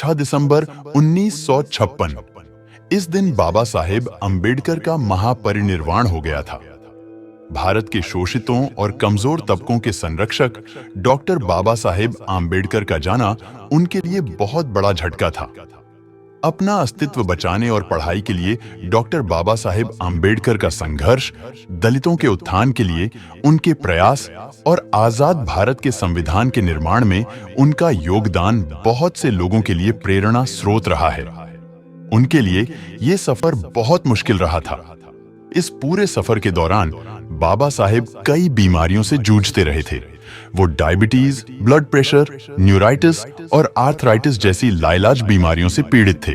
6 दिसंबर 1956। इस दिन बाबा साहेब अंबेडकर का महापरिनिर्वाण हो गया था। भारत के शोषितों और कमजोर तबकों के संरक्षक डॉक्टर बाबा साहेब आम्बेडकर का जाना उनके लिए बहुत बड़ा झटका था। अपना अस्तित्व बचाने और पढ़ाई के लिए डॉक्टर बाबा साहेब आम्बेडकर का संघर्ष, दलितों के उत्थान के लिए उनके प्रयास और आजाद भारत के संविधान के निर्माण में उनका योगदान बहुत से लोगों के लिए प्रेरणा स्रोत रहा है। उनके लिए ये सफर बहुत मुश्किल रहा था। इस पूरे सफर के दौरान बाबा साहेब कई बीमारियों से जूझते रहे थे। वो डायबिटीज, ब्लड प्रेशर, न्यूराइटिस और आर्थराइटिस जैसी लाइलाज बीमारियों से पीड़ित थे।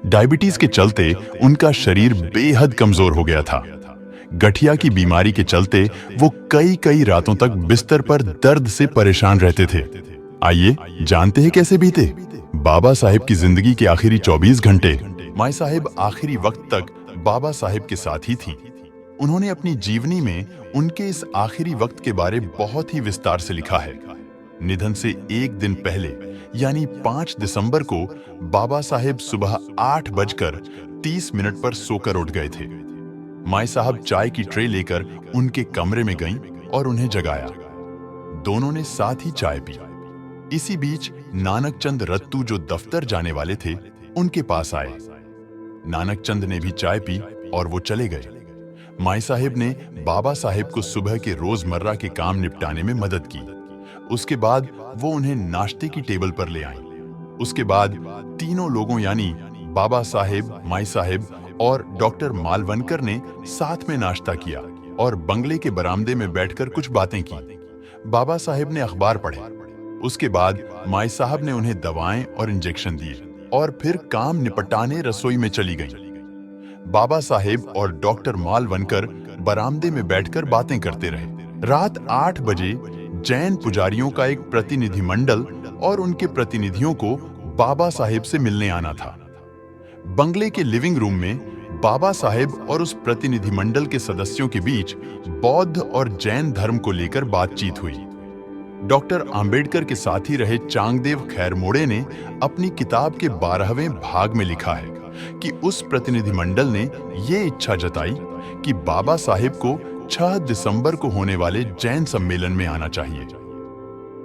डायबिटीज के चलते उनका शरीर बेहद कमजोर हो गया था। गठिया की बीमारी के चलते वो कई रातों तक बिस्तर पर दर्द से परेशान रहते थे। आइए जानते हैं कैसे बीते बाबा साहेब की जिंदगी के आखिरी 24 घंटे। माई साहेब आखिरी वक्त तक बाबा साहेब के साथ ही थी। उन्होंने अपनी जीवनी में उनके इस आखिरी वक्त के बारे बहुत ही विस्तार से लिखा है। निधन से एक दिन पहले यानी 5 दिसंबर को बाबा साहेब सुबह 8:30 पर सोकर उठ गए थे। माई साहब चाय की ट्रे लेकर उनके कमरे में गईं और उन्हें जगाया। दोनों ने साथ ही चाय पी। इसी बीच नानक चंद रत्तू जो दफ्तर जाने वाले थे उनके पास आए। नानक चंद ने भी चाय पी और वो चले गए। माई साहेब ने बाबा साहेब को सुबह के रोजमर्रा के काम निपटाने में मदद की। उसके बाद वो उन्हें नाश्ते की टेबल पर ले आईं। उसके बाद तीनों लोगों यानी बाबा साहेब, माई साहेब और डॉक्टर मालवनकर ने साथ में नाश्ता किया और बंगले के बरामदे में बैठकर कुछ बातें की। बाबा साहेब ने अखबार पढ़े। उसके बाद माई साहब ने उन्हें दवाएं और इंजेक्शन दिए और फिर काम निपटाने रसोई में चली गईं। बाबा साहेब और डॉक्टर मालवनकर बरामदे में बैठकर बातें करते रहे। रात 8 बजे जैन पुजारियों का एक प्रतिनिधिमंडल और उनके प्रतिनिधियों को बाबा साहेब से मिलने आना था। बंगले के लिविंग रूम में बाबा साहेब और उस प्रतिनिधिमंडल के सदस्यों के बीच बौद्ध और जैन धर्म को लेकर बातचीत हुई। डॉक्टर आम्बेडकर के साथ ही रहे चांगदेव खैरमोड़े ने अपनी किताब के 12वें भाग में लिखा है कि उस प्रतिनिधिमंडल ने ये इच्छा जताई कि बाबा साहेब को 6 दिसंबर को होने वाले जैन सम्मेलन में आना चाहिए।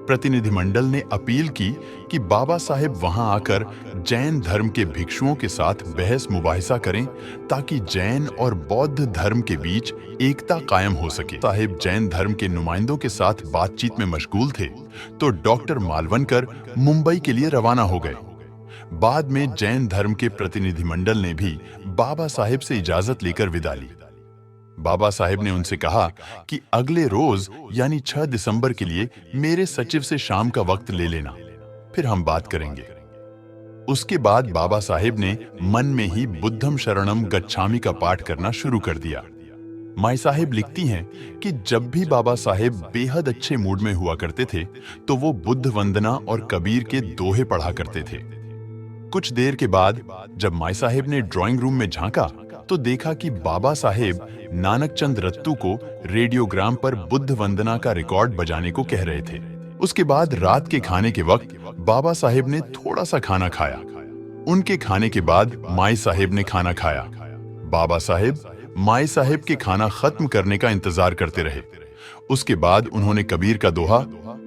प्रतिनिधिमंडल ने अपील की कि बाबा साहेब वहां आकर जैन धर्म के भिक्षुओं के साथ बहस मुबाहिसा करें ताकि जैन और बौद्ध धर्म के बीच एकता कायम हो सके। साहेब जैन धर्म के नुमाइंदों के साथ बातचीत में मशगूल थे तो डॉक्टर मालवनकर मुंबई के लिए रवाना हो गए। बाद में जैन धर्म के प्रतिनिधिमंडल ने भी बाबा साहेब से इजाजत लेकर विदा ली। बाबा साहेब ने उनसे कहा कि अगले रोज यानी 6 दिसंबर के लिए मेरे सचिव से शाम का वक्त ले लेना, फिर हम बात करेंगे। उसके बाद बाबा साहेब ने मन में ही बुद्धम शरणम गच्छामि का पाठ करना शुरू कर दिया। माई साहेब लिखती हैं कि जब भी बाबा साहेब बेहद अच्छे मूड में हुआ करते थे तो वो बुद्ध वंदना और कबीर के दोहे पढ़ा करते थे। कुछ देर के बाद जब माई साहेब ने ड्राइंग रूम में झांका तो देखा कि बाबा साहेब नानक चंद रत्तू को रेडियोग्राम पर बुद्ध वंदना का रिकॉर्ड बजाने को कह रहे थे। उसके बाद रात के खाने के वक्त बाबा साहेब ने थोड़ा सा खाना खाया। उनके खाने के बाद माई साहेब ने खाना खाया। बाबा साहेब माई साहेब के खाना खत्म करने का इंतजार करते रहे। उसके बाद उन्होंने कबीर का दोहा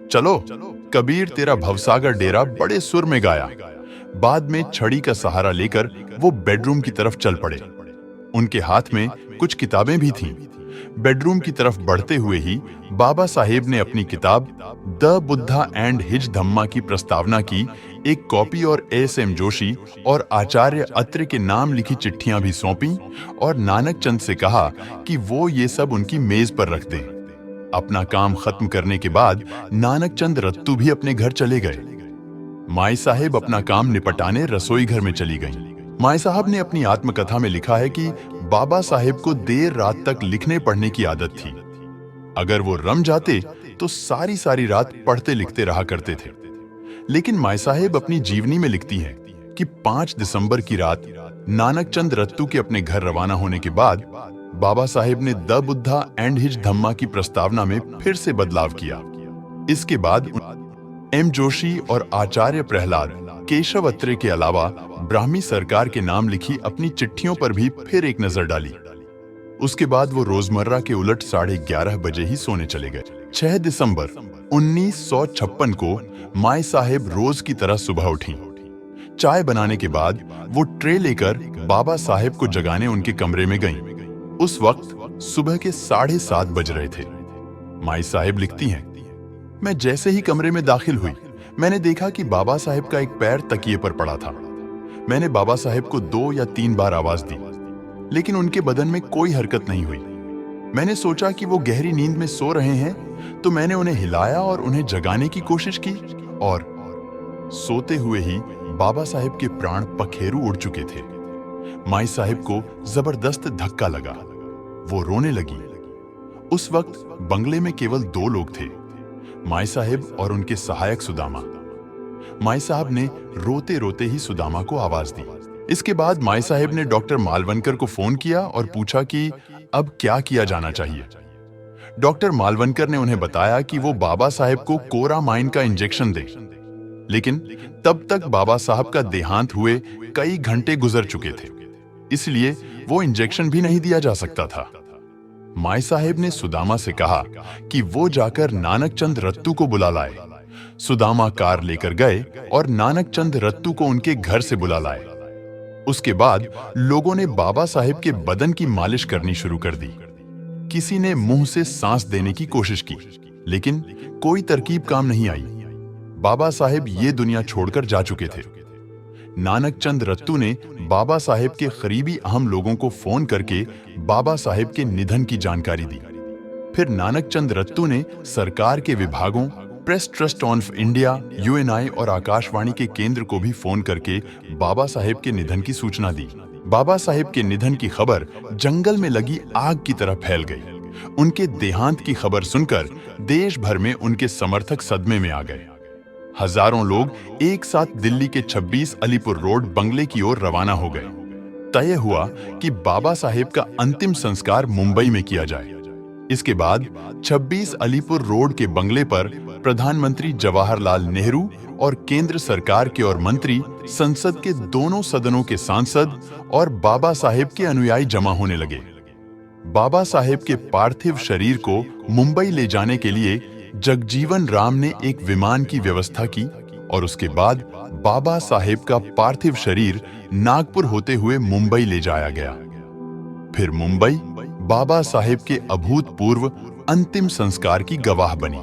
चलो कबीर तेरा भवसागर डेरा बड़े सुर में गाया। बाद में छड़ी का सहारा लेकर वो बेडरूम की तरफ चल पड़े। उनके हाथ में कुछ किताबें भी थीं। बेडरूम की तरफ बढ़ते हुए ही बाबा साहेब ने अपनी किताब द बुद्धा एंड हिज धम्मा की प्रस्तावना की एक कॉपी और एस.एम. जोशी और आचार्य अत्रे के नाम लिखी चिट्ठियां भी सौंपी और नानक चंद से कहा कि वो ये सब उनकी मेज पर रख दें। अपना काम खत्म करने के बाद नानक चंद रत्तू भी अपने घर चले गए। माई साहेब अपना काम निपटाने रसोई घर में चली गईं। माई साहब ने अपनी आत्मकथा में लिखा है कि बाबा साहेब को देर रात तक लिखने पढ़ने की आदत थी। अगर वो रम जाते तो सारी रात पढ़ते लिखते रहा करते थे। लेकिन माई साहेब अपनी जीवनी में लिखती हैं कि 5 दिसंबर की रात नानक चंद रत्तू के अपने घर रवाना होने के बाद बाबा साहेब ने द बुद्धा एंड हिज धम्मा की प्रस्तावना में फिर से बदलाव किया। इसके बाद एम जोशी और आचार्य प्रहलाद केशव अत्रे के अलावा ब्राह्मी सरकार के नाम लिखी अपनी चिट्ठियों पर भी फिर एक नजर डाली। उसके बाद वो रोजमर्रा के उलट 11:30 बजे ही सोने चले गए। 6 दिसंबर 1956 को माई साहेब रोज की तरह सुबह उठी। चाय बनाने के बाद वो ट्रे लेकर बाबा साहेब को जगाने उनके कमरे में गईं। उस वक्त सुबह के 7:30 बज रहे थे। माई साहेब लिखती हैं, मैं जैसे ही कमरे में दाखिल हुई, मैंने देखा कि बाबा साहेब का एक पैर तकिए पर पड़ा था। मैंने बाबा साहेब को 2 या 3 बार आवाज दी, लेकिन उनके बदन में कोई हरकत नहीं हुई। मैंने सोचा कि वो गहरी नींद में सो रहे हैं, तो मैंने उन्हें हिलाया और उन्हें जगाने की कोशिश की, और सोते हुए ही बाबा साहेब के प्राण पखेरु उड़ चुके थे। माई साहेब को जबरदस्त धक्का लगा। वो रोने लगी। उस वक्त बंगले में केवल 2 लोग थे, माई साहेब और उनके सहायक सुदामा। माई साहब ने रोते रोते ही सुदामा को आवाज दी। इसके बाद माई साहेब ने डॉक्टर मालवनकर को फोन किया और पूछा कि अब क्या किया जाना चाहिए। डॉक्टर मालवनकर ने उन्हें बताया कि वो बाबा साहेब को कोरामाइन का इंजेक्शन दें, लेकिन तब तक बाबा साहब का देहांत हुए कई घंटे गुजर चुके थे, इसलिए वो इंजेक्शन भी नहीं दिया जा सकता था। माई साहेब ने सुदामा से कहा कि वो जाकर नानक चंद रत्तू को बुला लाए। सुदामा कार लेकर गए और नानक चंद रत्तू को उनके घर से बुला लाए। उसके बाद लोगों ने बाबा साहेब के बदन की मालिश करनी शुरू कर दी। किसी ने मुंह से सांस देने की कोशिश की, लेकिन कोई तरकीब काम नहीं आई। बाबा साहेब ये दुनिया छोड़कर जा चुके थे। नानक चंद रत्तू ने बाबा साहेब के करीबी अहम लोगों को फोन करके बाबा साहेब के निधन की जानकारी दी। फिर नानक चंद रत्तू ने सरकार के विभागों, press trust of India, Uni और आकाशवाणी के केंद्र को भी फोन करके बाबा साहेब के निधन की सूचना दी। बाबा साहेब के निधन की खबर जंगल में लगी आग की तरह फैल गई। उनके देहांत की खबर सुनकर देश भर में उनके समर्थक सदमे में आ गए। हजारों लोग एक साथ दिल्ली के 26 अलीपुर रोड बंगले की ओर रवाना हो गए। तय हुआ कि बाबा साहेब का अंतिम संस्कार मुंबई में किया जाए। इसके बाद 26 अलीपुर रोड के बंगले पर प्रधानमंत्री जवाहरलाल नेहरू और केंद्र सरकार के और मंत्री, संसद के दोनों सदनों के सांसद और बाबा साहेब के अनुयायी जमा होने लगे। बाबा साहेब के पार्थिव शरीर को मुंबई ले जाने के लिए जगजीवन राम ने एक विमान की व्यवस्था की और उसके बाद बाबा साहेब का पार्थिव शरीर नागपुर होते हुए मुंबई ले जाया गया। फिर मुंबई बाबा साहेब के अभूतपूर्व अंतिम संस्कार की गवाह बनी।